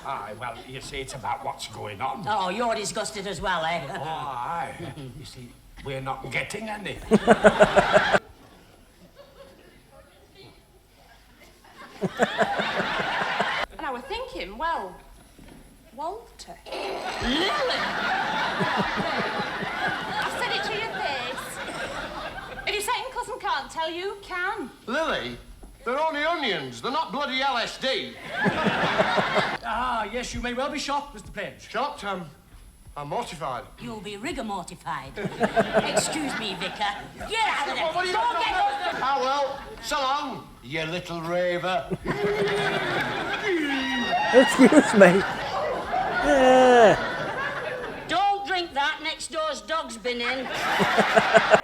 Aye, well, you see, it's about what's going on. Oh, you're disgusted as well, eh? Oh, aye. You see, we're not getting any. And I was thinking, well, Walter. Lily! I said it to your face. If your second cousin can't tell, you can. Lily, they're only onions. They're not bloody LSD. Ah, yes, you may well be shocked, Mr. Pledge. Shocked? I'm mortified. You'll be rigor mortified. Excuse me, Vicar. Get out of there. What are you Don't get those... Ah, well, so long, you little raver. Excuse me. Don't drink that. Next door's dog's been in.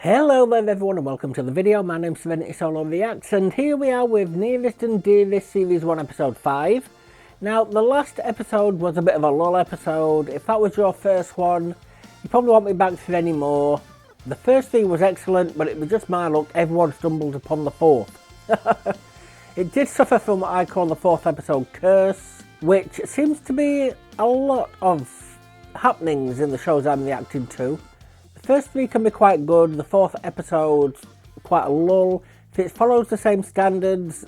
Hello there everyone and welcome to the video. My name's SerenitySoloREACTS and here we are with Nearest and Dearest Series 1 Episode 5. Now, the last episode was a bit of a lull episode. If that was your first one, you probably won't be back for any more. The first three was excellent, but it was just my luck. Everyone stumbled upon the fourth. It did suffer from what I call the fourth episode curse, which seems to be a lot of happenings in the shows I'm reacting to. The first three can be quite good. The fourth episode, quite a lull. If it follows the same standards,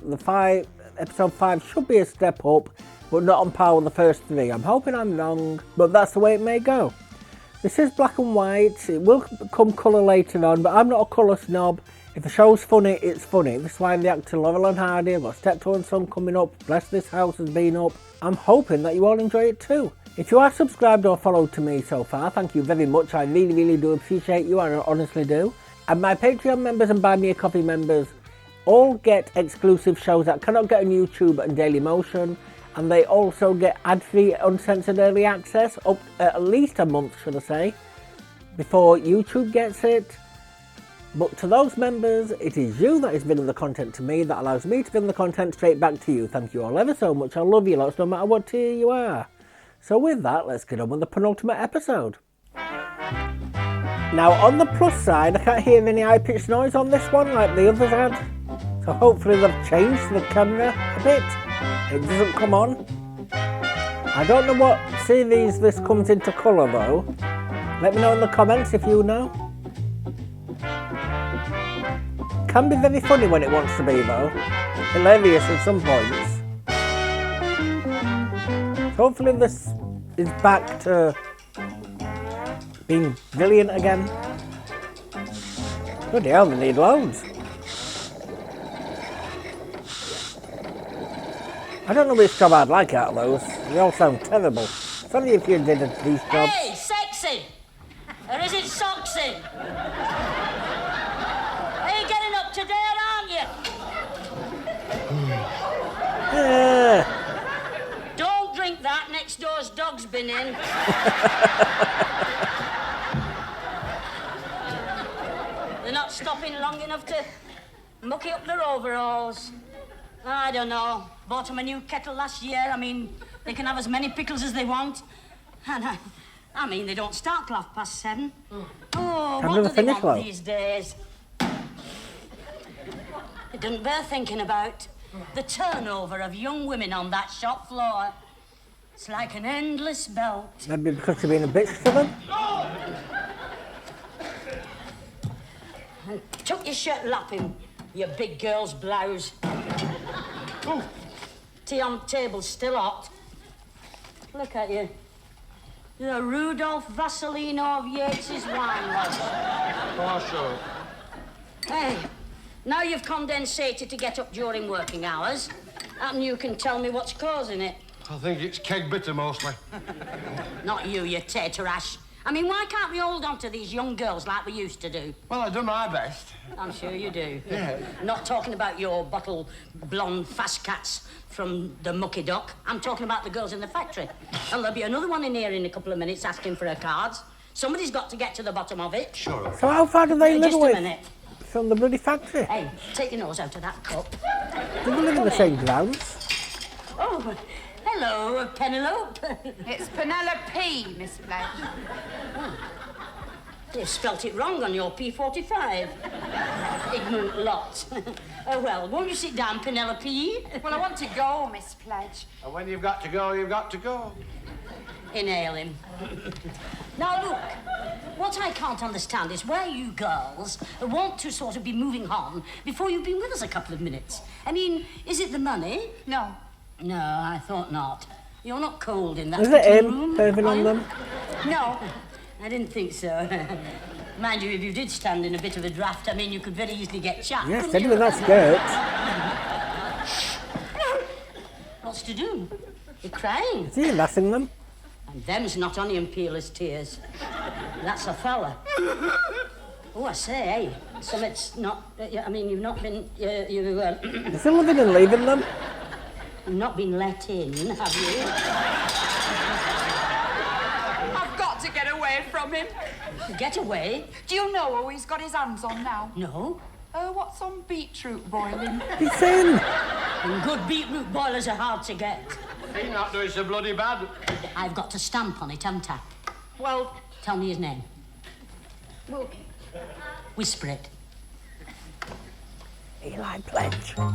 episode 5 should be a step up, but not on par with the first three. I'm hoping I'm wrong, but that's the way it may go. This is black and white. It will become colour later on, but I'm not a colour snob. If the show's funny, it's funny. This is why I react to Laurel and Hardy. I've got Steptoe and Son coming up. Bless This House has been up. I'm hoping that you all enjoy it too. If you are subscribed or followed to me so far, thank you very much. I really do appreciate you, I honestly do. And my Patreon members and Buy Me a Coffee members all get exclusive shows that cannot get on YouTube and Dailymotion, and they also get ad-free, uncensored early access, up at least a month, should I say, before YouTube gets it. But to those members, it is you that is bringing the content to me that allows me to bring the content straight back to you. Thank you all ever so much. I love you lots, no matter what tier you are. So with that, let's get on with the penultimate episode. Now, on the plus side, I can't hear any high-pitched noise on this one like the others had. So hopefully they've changed the camera a bit. It doesn't come on. I don't know what series this comes into colour though. Let me know in the comments if you know. Can be very funny when it wants to be though. Hilarious at some points. So hopefully this is back to being brilliant again. Bloody hell, they need loads. I don't know which job I'd like out of those. They all sound terrible. Sorry if you did these jobs. Hey, sexy! Or is it socksy? Are you getting up to date, aren't you? Don't drink that. Next door's dog's been in. They're not stopping long enough to mucky up their overalls. I don't know. Bought them a new kettle last year. I mean, they can have as many pickles as they want. And I mean, they don't start till 7:30. Oh, what do they want these days? It doesn't bear thinking about. The turnover of young women on that shop floor. It's like an endless belt. Maybe because you're being a bitch to them? And tuck your shirt lapping, you big girl's blouse. Tea on the table's still hot. Look at you. You're a Rudolph Vasilino of Yates's wine list. Oh, sure. Hey, now you've condensated to get up during working hours, and you can tell me what's causing it. I think it's keg bitter mostly. Not you taterash. I mean, why can't we hold on to these young girls like we used to do? Well, I do my best. I'm sure you do. Yeah. Not talking about your bottle blonde fast cats from the mucky dock. I'm talking about the girls in the factory. And there'll be another one in here in a couple of minutes asking for her cards. Somebody's got to get to the bottom of it. Sure. So how far do they live Just a away minute. from the bloody factory? Hey, take your nose out of that cup. Do they live in the same grounds? Oh, hello, Penelope. It's Penelope, Miss Pledge. You've spelt it wrong on your P45. Ignorant lot. Oh, well, won't you sit down, Penelope? Well, I want to go, Miss Pledge. And when you've got to go, you've got to go. Inhale him. Now, look, what I can't understand is why you girls want to sort of be moving on before you've been with us a couple of minutes. I mean, is it the money? No. No, I thought not. You're not cold in that Is it room, him serving are on you? them? No. I didn't think so. Mind you, if you did stand in a bit of a draft, I mean, you could very easily get chapped. Yes, couldn't steady you? with that skirt. What's to do? You're crying. Is he laughing them? And them's not onion peelers tears. That's a fella. Oh, I say, hey, something's not... I mean, you've not been... Is he living and leaving them? You've not been let in, have you? I've got to get away from him. Get away? Do you know who he's got his hands on now? No. What's on beetroot boiling? He's in. And good beetroot boilers are hard to get. He's not doing so bloody bad. I've got to stamp on it, haven't I? Well, Tell me his name. well, Whisper it. Eli Pledge. Well,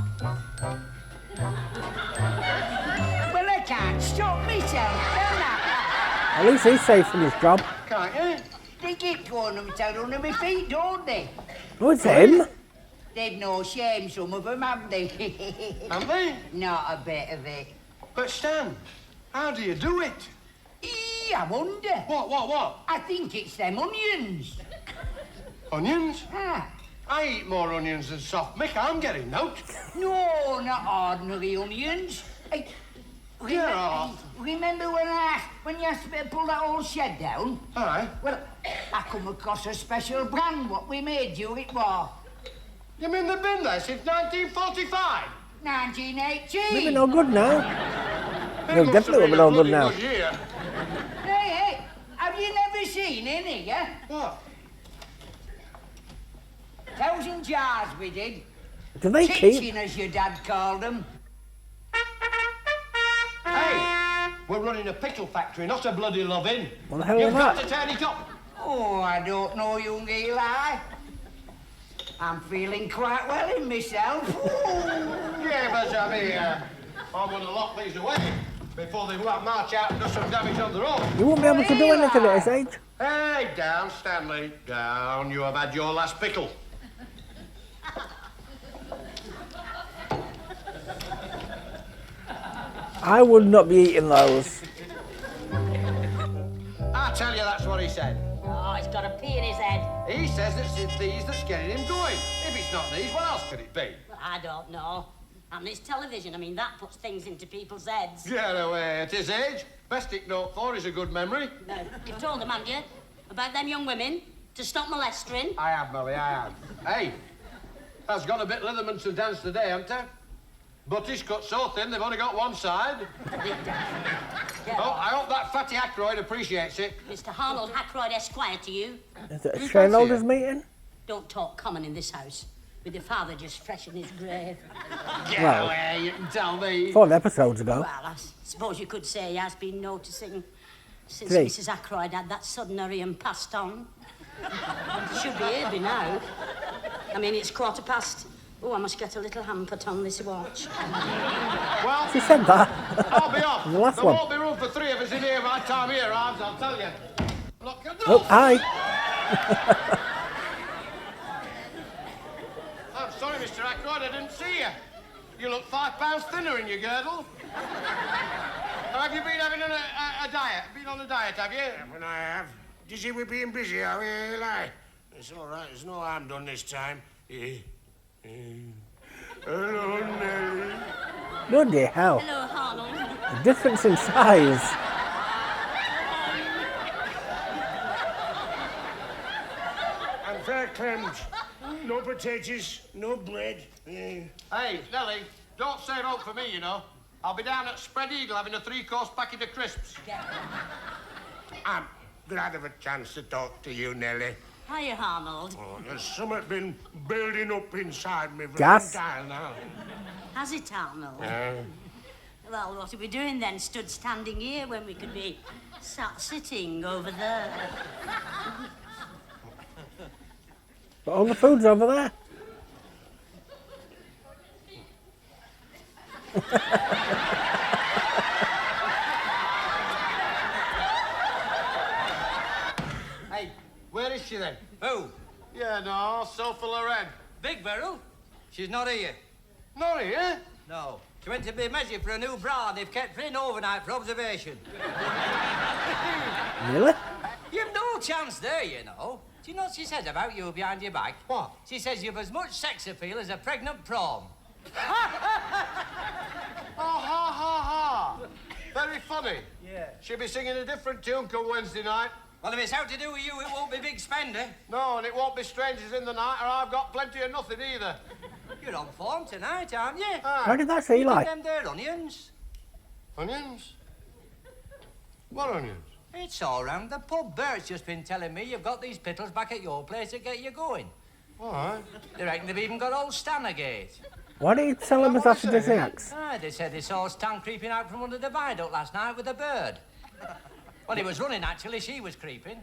I can't stop myself, can I? At least he's safe from his job. Can't you? They keep throwing themselves under my feet, don't they? Oh, it's him. They've no shame, some of them, have they? Haven't they? Not a bit of it. But Stan, how do you do it? I wonder. What? I think it's them onions. Onions? Ah. I eat more onions than soft Mick. I'm getting out. No, not ordinary onions. Hey, remember when you asked me to pull that old shed down? Aye. Well, I come across a special brand what we made during war. You mean they've been there since 1945? 1918. Maybe no good now. It They'll must definitely have be been no a good bloody now. good year. Hey, have you never seen any, yeah? What? 1,000 jars we did. Do they keep? Kitchen, as your dad called them. Hey, we're running a pickle factory, not a bloody love-in. What the hell You've is got that? to turn it up. Oh, I don't know, young Eli. I'm feeling quite well in myself. Give us a beer. I'm going to lock these away before they march out and do some damage on their own. You won't be able to do anything at his age. Hey, down, Stanley. Down. You have had your last pickle. I would not be eating those. I tell you, that's what he said. Oh, he's got a pea in his head. He says it's these that's getting him going. If it's not these, what else could it be? Well, I don't know. And it's television. I mean, that puts things into people's heads. Get away at his age. Best it note for is a good memory. No, you've told them, haven't you? About them young women to stop molesting. I have, Molly, I have. Hey, has gone a bit Litherman to dance today, haven't they? Butty's cut so thin, they've only got one side. Oh, I hope that fatty Ackroyd appreciates it. Mr. Arnold Hackroyd Esquire to you. Is it a You shareholders fancy meeting? Don't talk common in this house. With your father just fresh in his grave. Get Well. away, you can tell me. 4 episodes ago. Well, I suppose you could say he has been noticing since Three. Mrs. Ackroyd had that sudden hurry and passed on. Should be here by now. I mean, it's 15:15. Oh, I must get a little hand put on this watch. Well, She said that. I'll be off. The last there one. won't be room for 3 of us in here by the time he arrives, I'll tell you. Look at Oh, hi. I'm sorry, Mr. Ackroyd, I didn't see you. You look 5 pounds thinner in your girdle. Have you been having a diet? Been on a diet, have you? When I have. Dizzy with being busy, are we, Eli? It's all right. There's no harm done this time. Hello, Nelly. Bloody hell. Hello, Arnold. The difference in size. I'm fair clemmed. No potatoes, no bread. Hey, Nelly, don't say no for me, you know. I'll be down at Spread Eagle having a 3-course packet of crisps. I'm glad of a chance to talk to you, Nelly. Hiya, Arnold. Oh, there's something been building up inside me for Gas? a while now. Has it, Arnold? Well, what are we doing then? Stood standing here when we could be sat sitting over there. But all the food's over there. Hey, where is she then? Who? Yeah, no, Sophie Loren. Big Beryl? She's not here. Not here? No. She went to be measured for a new bra and they've kept her in overnight for observation. Really? You've no chance there, you know. Do you know what she said about you behind your back? What? She says you've as much sex appeal as a pregnant prawn. Oh, ha, ha, ha. Very funny. Yeah. She'll be singing a different tune come Wednesday night. Well, if it's out to do with you, it won't be big spender. No, and it won't be strangers in the night, or I've got plenty of nothing either. You're on form tonight, aren't you? How did that say, like? Them there onions. Onions? What onions? It's all round the pub. Bert's just been telling me you've got these pickles back at your place to get you going. All right. They reckon they've even got old Stan agate. Why did you tell him as after the axe? Ah, they said they saw Stan creeping out from under the viaduct last night with a bird. Well, he was running, actually. She was creeping.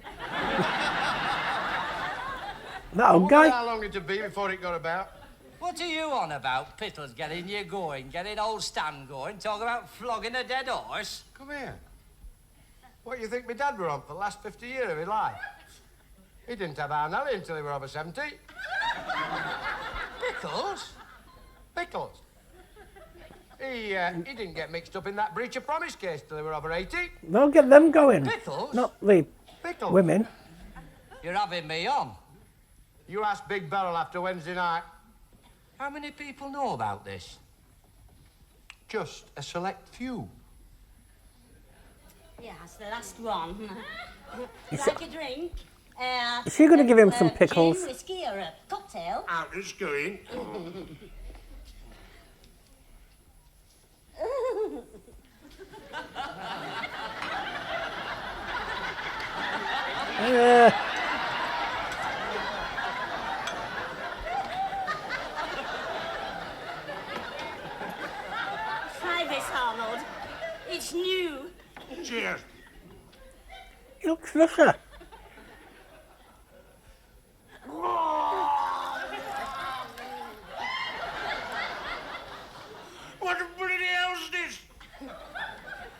That old How guy? long it'd be before it got about? What are you on about? Pickles getting you going, getting old Stan going, talk about flogging a dead horse? Come here. What do you think my dad were on for the last 50 years of his life? He didn't have our Nelly until he were over 70. Pickles? Pickles. He didn't get mixed up in that breach of promise case till he were over 80. They'll get them going. Pickles? Not the Pickles. women. You're having me on. You ask Big Beryl after Wednesday night. How many people know about this? Just a select few. Yes, the last one. Like a drink? Is she going to give him some pickles? Gin, whiskey, or a cocktail? Out it's going. Try this, Arnold. It's new. Cheers. He looks flusher. What the bloody hell's this?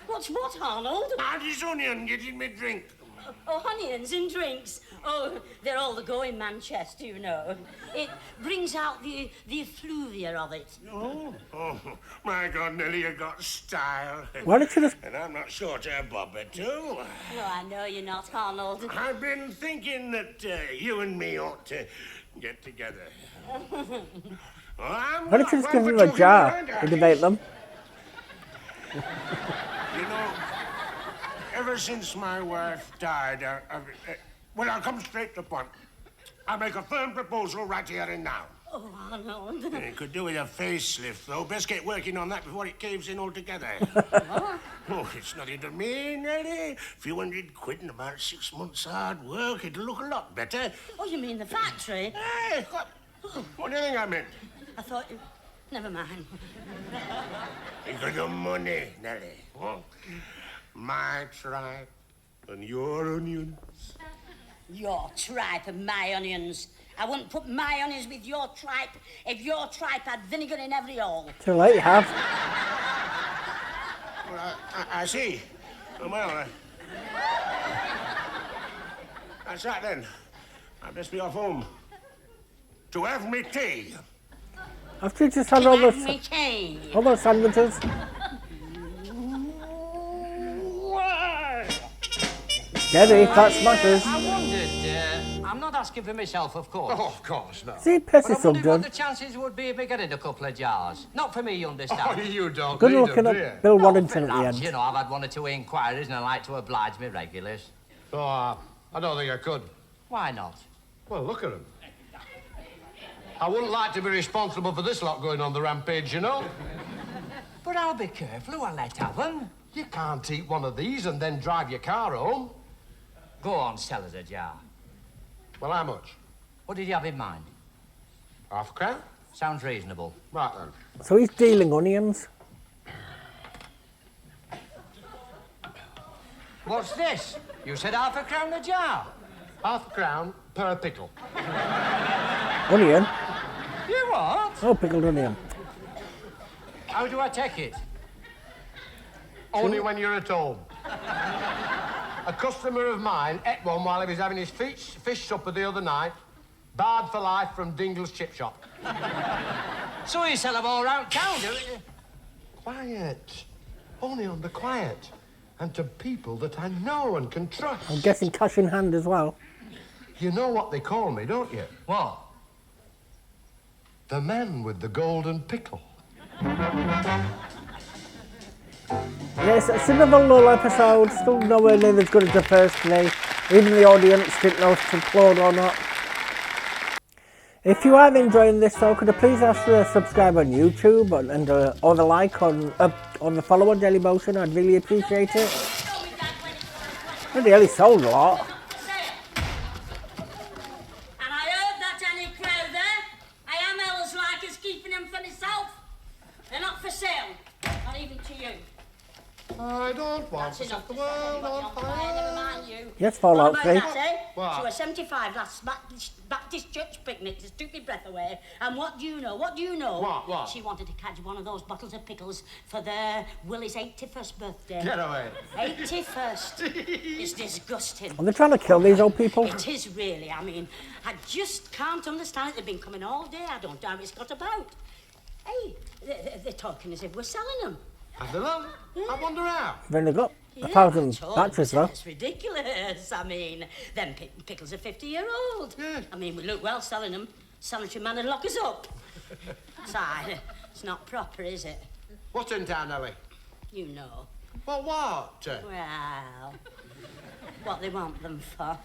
What's what, Arnold? How this onion getting me drink? Oh, onions in drinks. Oh, they're all the go in Manchester, you know. It brings out the effluvia of it. Oh, my God, Nelly, you got style. Why don't you just... And I'm not short of bobber, too. No, I know you're not, Arnold. I've been thinking that you and me ought to get together. Why don't you just give him a jar and debate them? You know, ever since my wife died, well, I'll come straight to the point. I'll make a firm proposal right here and now. Oh, Arnold. It could do with a facelift, though. Best get working on that before it caves in altogether. Oh, it's nothing to me, Nelly. A few £100 in about 6 months' hard work, it'll look a lot better. Oh, you mean the factory? Hey, what do you think I meant? I thought you... Never mind. Think of the money, Nelly. Huh? My tripe and your onions. Your tripe and my onions. I wouldn't put my onions with your tripe if your tripe had vinegar in every hole. Too late, you have. Well, I see. Well, that's right then. I best be off home to have me tea. After you just had all Have me those, tea. all those sandwiches. Steady, that smashes. I wondered, I'm not asking for myself, of course. Oh, of course not. See, But piss I is wondered what done. the chances would be of me getting a couple of jars. Not for me, you understand. Oh, you don't Good need looking them, do you? up Bill No, Waddington at but, the lads, end. You know, I've had one or two inquiries and I like to oblige me regulars. Oh, I don't think I could. Why not? Well, look at them. I wouldn't like to be responsible for this lot going on the rampage, you know. But I'll be careful who I let have them. You can't eat one of these and then drive your car home. Go on, sell us a jar. Well, how much? What did you have in mind? £half. Sounds reasonable. Right then. So he's dealing onions. What's this? You said £0.50 a jar. £0.50 per pickle. Onion? You what? Oh, pickled onion. How do I take it? Only when you're at home. A customer of mine ate one while he was having his fish supper the other night. Barred for life from Dingle's chip shop. So you sell them all round town, do you? Quiet. Only on the quiet. And to people that I know and can trust. I'm guessing cash in hand as well. You know what they call me, don't you? What? The man with the golden pickle. Yes, it's another lull episode, still nowhere near as good as the first day. Even the audience didn't know if to upload or not. If you are enjoying this though, could I please ask for a subscribe on YouTube and or the like on the follow on Daily Motion? I'd really appreciate it. Bloody hell, he sold a lot. And I heard that any crowd there. I am else like as keeping them for myself. They're not for sale. Not even to you. I don't want to set the world on fire. Never mind you. Yes, Fallout What 3. about that, eh? What? She was 75 last Baptist church picnic. Just took my breath away. And what do you know? What do you know? What? She wanted to catch one of those bottles of pickles for their Willie's 81st birthday. Get away. 81st. It's disgusting. Are they trying to kill these old people? It is really. I mean, I just can't understand it. They've been coming all day. I don't know how it's got about. Hey, they're talking as if we're selling them. Have they done? I wonder how. They've only got 1,000 batteries though. It's ridiculous. I mean, them pickles are 50-year-old. Yeah. I mean, we look well selling them. Sanitary man would lock us up. Side, it's not proper, is it? What's in town, Ellie? You know. Well, what? Well, what they want them for.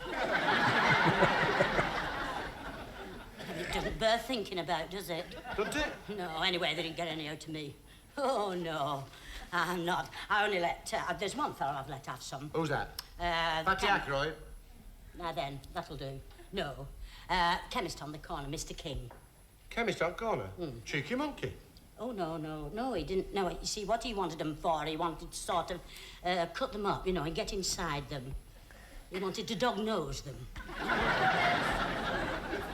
It doesn't bear thinking about, does it? Doesn't it? No, anyway, they didn't get any out to me. Oh, no, I'm not. I only let... there's one fellow I've let have some. Who's that? The Fatty Ackroyd? Now then, that'll do. No. Chemist on the corner, Mr. King. Chemist on corner? Cheeky monkey. Oh, no, he didn't. No, you see, what he wanted them for, he wanted to sort of cut them up, you know, and get inside them. He wanted to dog-nose them.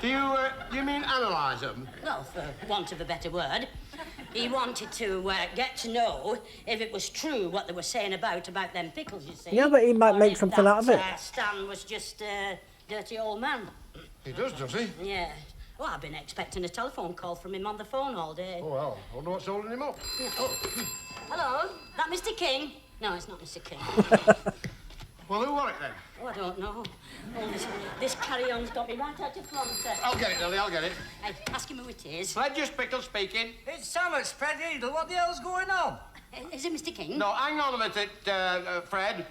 Do you mean analyse them? Well, for want of a better word. He wanted to get to know if it was true what they were saying about them pickles, you see. Yeah, but he might Or make if something out of it. Stan was just a dirty old man. He does he? Yeah. Well, I've been expecting a telephone call from him on the phone all day. Oh, well, I wonder what's holding him up. Hello? That Mr. King? No, it's not Mr. King. Well, who was it then? Oh, I don't know. Oh, this carry-on's got me right out to front. I'll get it, Lily, I'll get it. Hey, ask him who it is. Pledger's Pickle speaking. It's Sam at Spread Eagle. What the hell's going on? Is it Mr. King? No, hang on a minute, Fred.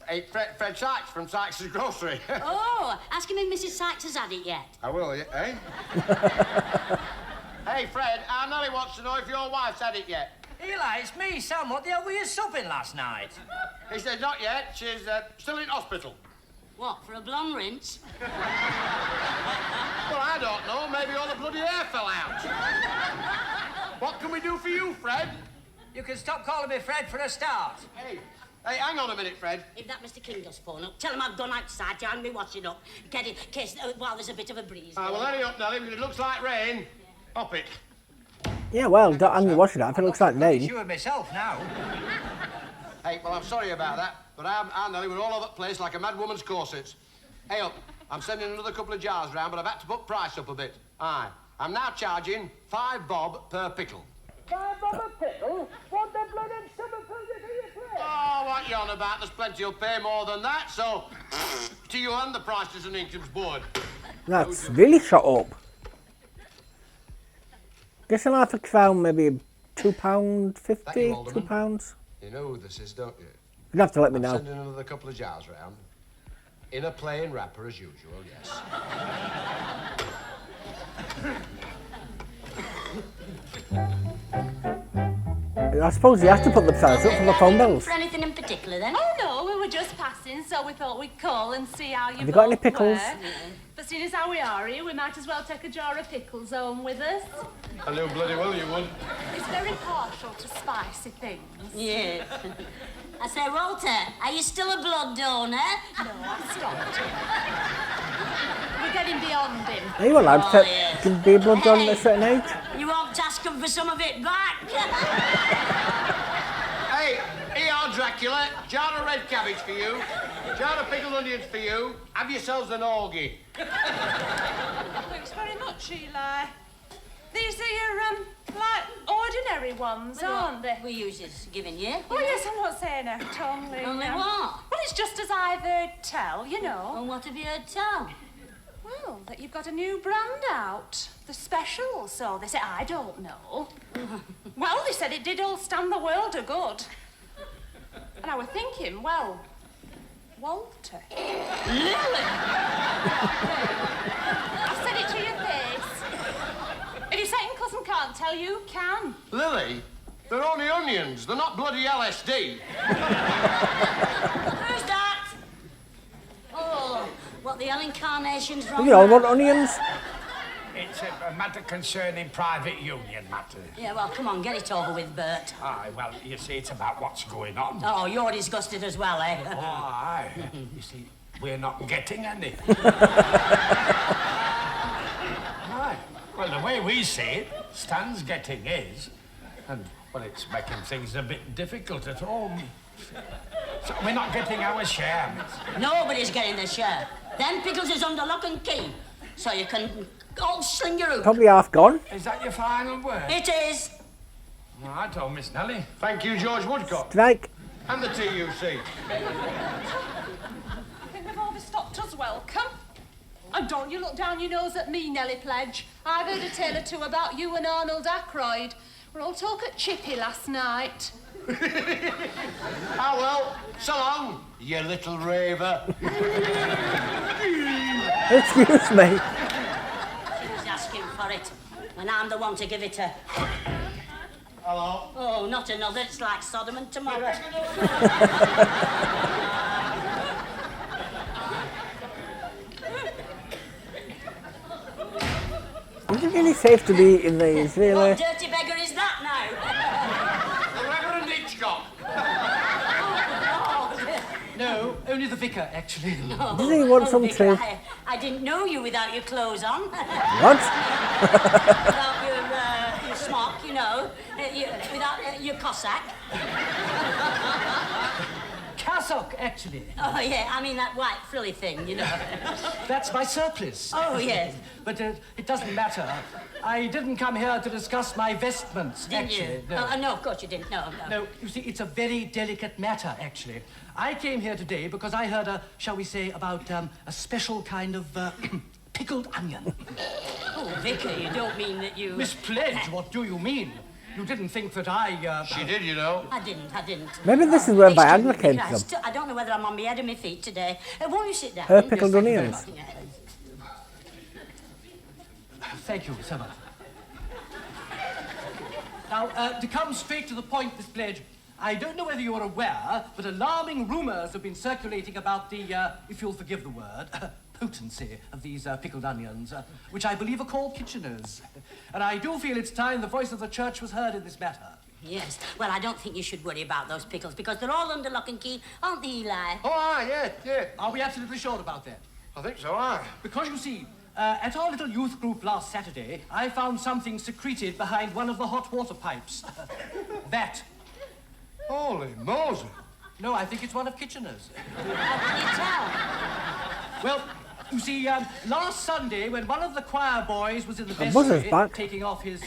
Hey, Fred Sykes from Sykes' Grocery. Oh, ask him if Mrs. Sykes has had it yet. I will, eh? Hey, Fred, our Nellie wants to know if your wife's had it yet. Eli, it's me, Sam. What the hell were you supping last night? He said not yet. She's still in hospital. What, for a blonde rinse? Well, I don't know. Maybe all the bloody hair fell out. What can we do for you, Fred? You can stop calling me Fred for a start. Hey, hang on a minute, Fred. If that Mr. King does phone up, tell him I've gone outside to hang me washing up. Get it, in case, while there's a bit of a breeze. Well, hurry up, Nellie, because it looks like rain. Hop it. Yeah, well, don't hang your washing up if it looks like I'm rain. sure myself now. Hey, well, I'm sorry about that, but our Nellie were all over the place like a mad woman's corsets. Hey, up, I'm sending another couple of jars round, but I've had to put price up a bit. Aye. I'm now charging 5 bob per pickle. 5 bob a pickle? What the bloody £7 do you play? Oh, what you on about? There's plenty who'll pay more than that, so to you and the prices and incomes board. That's really shot up. Guess I'll have to found maybe £2.50, £2. You know who this is, don't you? You'd have to let me know. Sending another couple of jars round. In a plain wrapper, as usual, yes. I suppose you have to put the price up for the phone bills. For anything in particular, then? Oh, no, we were just passing, so we thought we'd call and see how you Have you got any both pickles? were. But seeing as how we are here, we might as well take a jar of pickles home with us. I knew bloody well you would. It's very partial to spicy things. Yes. I say, Walter, are you still a blood donor? No, I've stopped. We're getting beyond him. Are you allowed to be a blood donor at a certain age? You won't ask asking for some of it back. Hey, E.R. Dracula, jar of red cabbage for you, jar of pickled onions for you. Have yourselves an orgy. Thanks very much, Eli. These are your, like, ordinary ones, aren't they? We use this giving you. Oh, yes, I'm not saying it, only... Only what? Well, it's just as I've heard tell, you know. And what have you heard tell? Well, that you've got a new brand out. The special, so they say. I don't know. Well, they said it did all stand the world of good. And I was thinking, well, Walter. Lily! I've said it to your face. If your second cousin can't tell, you can. Lily, they're only onions. They're not bloody LSD. Who's that? Oh, what the hell incarnation's wrong? You all want onions? It's a matter concerning private union matter. Yeah, well, come on, get it over with, Bert. Aye, well, you see, it's about what's going on. Oh, you're disgusted as well, eh? Oh, aye. You see, we're not getting any. Aye. Well, the way we see it, Stan's getting his. And, well, it's making things a bit difficult at home. So we're not getting our share, miss. Nobody's getting their share. Them pickles is under lock and key, so you can all sling your hoop. Probably half gone. Is that your final word? It is. Right, oh, Miss Nellie. Thank you, George Woodcock. Strike. And the TUC. I think they've overstocked us welcome. And don't you look down your nose at me, Nellie Pledge. I've heard a tale or two about you and Arnold Ackroyd. We're all talk at Chippy last night. Ah, well, so long, you little raver. Excuse me. Who's asking for it? And I'm the one to give it her. Hello. Oh, not another. It's like Sodom and Gomorrah. Is it really safe to be in these, really? What dirty beggar is that now? The Reverend Hitchcock. No, only the vicar, actually. Does he want some Vicar, too? I didn't know you without your clothes on. What? Without your smock, you know. Without your Cossack. Cassock, actually. Oh, yeah, I mean that white frilly thing, you know. That's my surplice. Oh, yes. But it doesn't matter. I didn't come here to discuss my vestments, Didn't actually. you? No. No, of course you didn't. No. No, you see, it's a very delicate matter, actually. I came here today because I heard shall we say, about a special kind of pickled onion. Oh, Vicar, you don't mean that you... Miss Pledge, what do you mean? You didn't think that I... She did, you know. I didn't. Maybe this is where Excuse Viagra me, came Vicar, from. I don't know whether I'm on my head or my feet today. Won't you sit down? Her pickled Yes, thank you very onions. much. Thank you so much. Now, to come straight to the point, Miss Pledge, I don't know whether you're aware, but alarming rumours have been circulating about the, if you'll forgive the word, potency of these pickled onions, which I believe are called Kitcheners. And I do feel it's time the voice of the church was heard in this matter. Yes. Well, I don't think you should worry about those pickles because they're all under lock and key, aren't they, Eli? Oh, aye, yeah. Are we absolutely sure about that? I think so, aye. Because, you see, at our little youth group last Saturday, I found something secreted behind one of the hot water pipes. That. Holy Moses. No, I think it's one of Kitchener's. How can you tell? Well, you see, last Sunday, when one of the choir boys was in the buzzer's vestry back. taking off his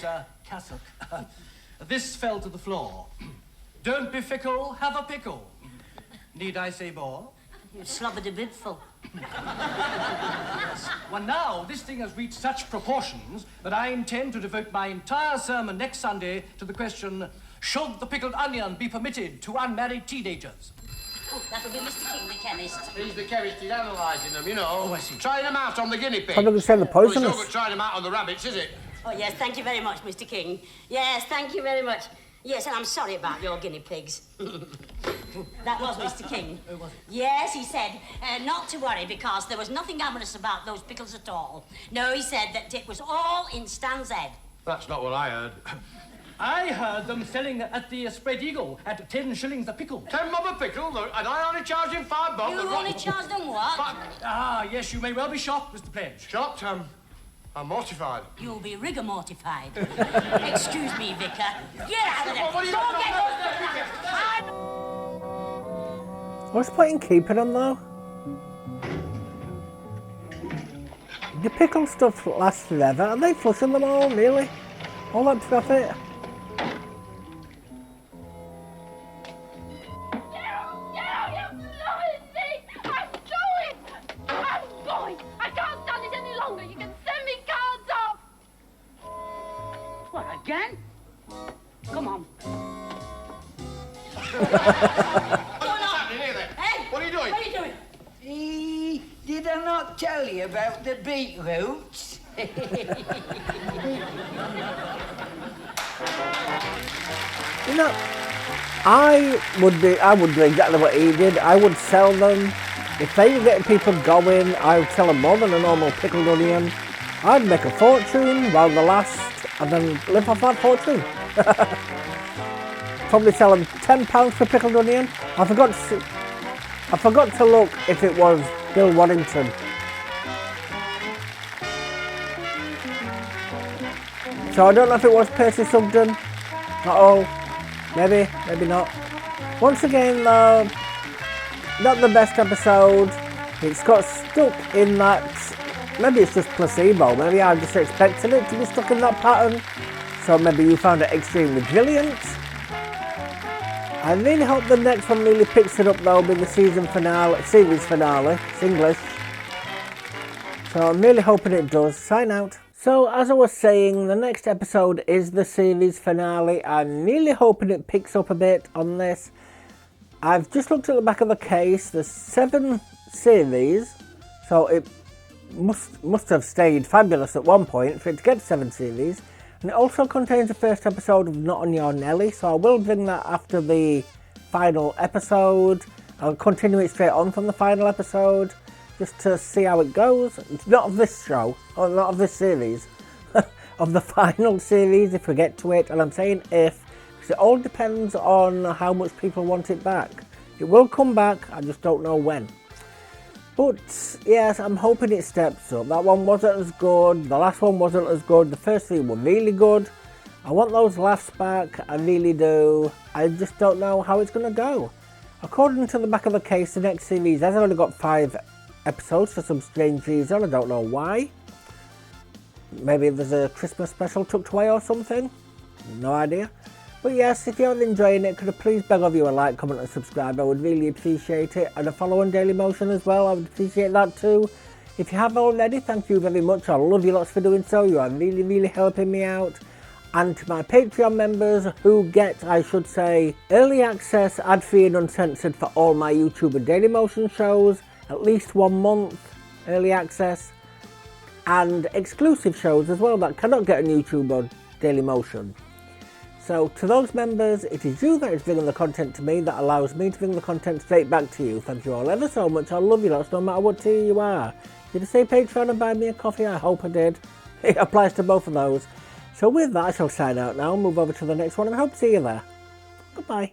cassock, this fell to the floor. Don't be fickle, have a pickle. Need I say more? You slobbered a bibful. Well, now, this thing has reached such proportions that I intend to devote my entire sermon next Sunday to the question, should the pickled onion be permitted to unmarried teenagers? Oh, that'll be Mr. King, the chemist. He's the chemist, he's analysing them, you know. Oh, I see. Trying them out on the guinea pig. Probably going to say the Well, it's no poisonous. good trying them out on the rabbits, is it? Oh, yes, thank you very much, Mr. King. Yes, thank you very much. Yes, and I'm sorry about your guinea pigs. That was Mr. King. Oh, was it? Yes, he said not to worry because there was nothing amorous about those pickles at all. No, he said that it was all in Stan's head. That's not what I heard. I heard them selling at the Spread Eagle at 10 shillings a pickle. 10 bob a pickle, and I only charge him 5 bob. You only charged them what? Ah, yes, you may well be shocked, Mr. Pledge. Shocked, I'm mortified. You'll be rigor mortified. Excuse me, Vicar. Get out of there. What are you Go doing? get What's the point in keeping them though? The pickle stuff lasts forever. Are they flushing them all, really? All that profit? What, again? Come on. What's happening here then? Hey! What are you doing? What are you doing? Did I not tell you about the beetroots? You know, I would do exactly what he did. I would sell them. If they were getting people going, I would sell them more than a normal pickled onion. I'd make a fortune while they last and then live off that fortune. Probably sell them £10 for pickled onion. I forgot to look if it was Bill Waddington. So I don't know if it was Percy Sugden. Not all. Maybe, maybe not. Once again though, not the best episode. It's got stuck in that, maybe it's just placebo, maybe I just expected it to be stuck in that pattern. So maybe you found it extremely brilliant. I really hope the next one really picks it up though with the series finale, it's English. So I'm really hoping it does. Sign out. So as I was saying, the next episode is the series finale. I'm really hoping it picks up a bit on this. I've just looked at the back of the case. There's 7 series, so it must have stayed fabulous at one point for it to get 7 series. And it also contains the first episode of Not On Your Nelly, so I will bring that after the final episode. I'll continue it straight on from the final episode, just to see how it goes. It's not of this show, or not of this series, of the final series if we get to it, and I'm saying if, because it all depends on how much people want it back. It will come back, I just don't know when. But yes, I'm hoping it steps up. That one wasn't as good, the last one wasn't as good, the first 3 were really good. I want those laughs back, I really do. I just don't know how it's going to go. According to the back of the case, the next series has only got 5 episodes for some strange reason, I don't know why. Maybe there's a Christmas special tucked away or something, no idea. But yes, if you're enjoying it, could I please beg of you a like, comment and subscribe, I would really appreciate it. And a follow on Daily Motion as well, I would appreciate that too. If you have already, thank you very much, I love you lots for doing so, you are really helping me out. And to my Patreon members who get, I should say, early access, ad-free and uncensored for all my YouTube and Daily Motion shows, at least 1 month early access, and exclusive shows as well that cannot get on YouTube or Daily Motion. So to those members, it is you that is bringing the content to me that allows me to bring the content straight back to you. Thank you all ever so much, I love you lots no matter what tier you are. Did I say Patreon and buy me a coffee? I hope I did. It applies to both of those. So with that I shall sign out now, move over to the next one and I hope to see you there. Goodbye.